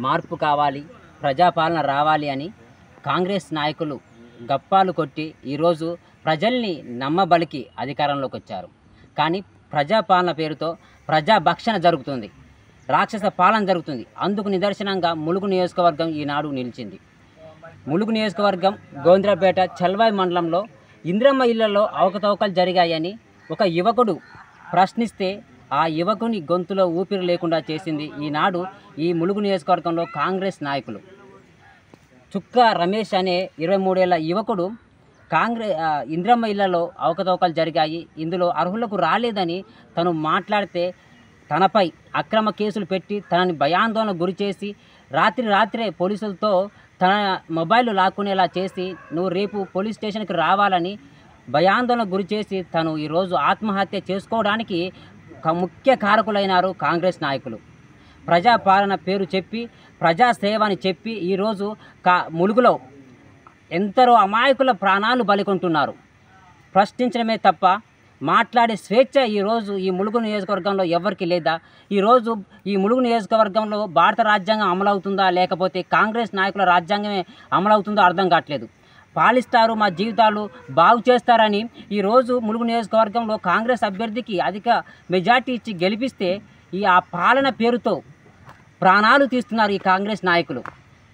మార్పు కావాలి, ప్రజాపాలన రావాలి అని కాంగ్రెస్ నాయకులు గప్పాలు కొట్టి ఈరోజు ప్రజల్ని నమ్మబలికి అధికారంలోకి వచ్చారు. కానీ ప్రజాపాలన పేరుతో ప్రజాభక్షణ జరుగుతుంది, రాక్షస పాలన జరుగుతుంది. అందుకు నిదర్శనంగా ములుగు నియోజకవర్గం ఈనాడు నిలిచింది. ములుగు నియోజకవర్గం గోవిందరావుపేట చల్వాయి మండలంలో ఇంద్రమ్మ ఇళ్లలో అవకతవకలు జరిగాయని ఒక యువకుడు ప్రశ్నిస్తే ఆ యువకుని గొంతులో ఊపిరి లేకుండా చేసింది ఈనాడు ఈ ములుగు నియోజకవర్గంలో కాంగ్రెస్ నాయకులు. చుక్క రమేష్ అనే 23 ఏళ్ల యువకుడు ఇంద్రమ్మ ఇళ్లలో అవకతవకలు జరిగాయి, ఇందులో అర్హులకు రాలేదని తను మాట్లాడితే తనపై అక్రమ కేసులు పెట్టి తనని భయాందోళన గురి చేసి రాత్రే పోలీసులతో తన మొబైల్ లాక్కునేలా చేసి నువ్వు రేపు పోలీస్ స్టేషన్కి రావాలని భయాందోళన గురి చేసి తను ఈరోజు ఆత్మహత్య చేసుకోవడానికి ముఖ్య కారకులైనారు కాంగ్రెస్ నాయకులు. ప్రజాపాలన పేరు చెప్పి ప్రజాసేవ అని చెప్పి ఈరోజు ములుగులో ఎందరో అమాయకుల ప్రాణాలు బలికొంటున్నారు. ప్రశ్నించడమే తప్ప మాట్లాడే స్వేచ్ఛ ఈరోజు ఈ ములుగు నియోజకవర్గంలో ఎవరికి లేదా? ఈరోజు ఈ ములుగు నియోజకవర్గంలో భారత రాజ్యాంగం అమలవుతుందా లేకపోతే కాంగ్రెస్ నాయకుల రాజ్యాంగమే అమలవుతుందో అర్థం కావట్లేదు. పాలిస్తారు, మా జీవితాలు బాగు చేస్తారని ఈరోజు ములుగు నియోజకవర్గంలో కాంగ్రెస్ అభ్యర్థికి అధిక మెజార్టీ ఇచ్చి గెలిపిస్తే ఆ పాలన పేరుతో ప్రాణాలు తీస్తున్నారు ఈ కాంగ్రెస్ నాయకులు.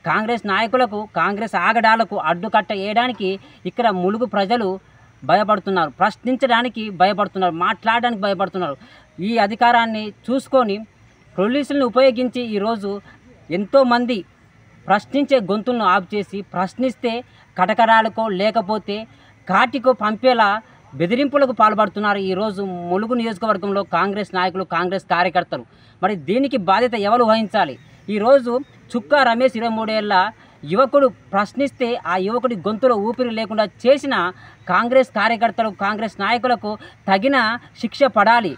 కాంగ్రెస్ నాయకులకు, కాంగ్రెస్ ఆగడాలకు అడ్డుకట్ట వేయడానికి ఇక్కడ ములుగు ప్రజలు భయపడుతున్నారు, ప్రశ్నించడానికి భయపడుతున్నారు, మాట్లాడడానికి భయపడుతున్నారు. ఈ అధికారాన్ని చూసుకొని పోలీసులను ఉపయోగించి ఈరోజు ఎంతోమంది ప్రశ్నించే గొంతులను ఆపు చేసి ప్రశ్నిస్తే కటకరాలకో లేకపోతే కాటికో పంపేలా బెదిరింపులకు పాల్పడుతున్నారు ఈరోజు ములుగు నియోజకవర్గంలో కాంగ్రెస్ నాయకులు, కాంగ్రెస్ కార్యకర్తలు. మరి దీనికి బాధ్యత ఎవరు వహించాలి? ఈరోజు చుక్కా రమేష్ 23 ఏళ్ల యువకుడు ప్రశ్నిస్తే ఆ యువకుడి గొంతులో ఊపిరి లేకుండా చేసిన కాంగ్రెస్ కార్యకర్తలు, కాంగ్రెస్ నాయకులకు తగిన శిక్ష పడాలి.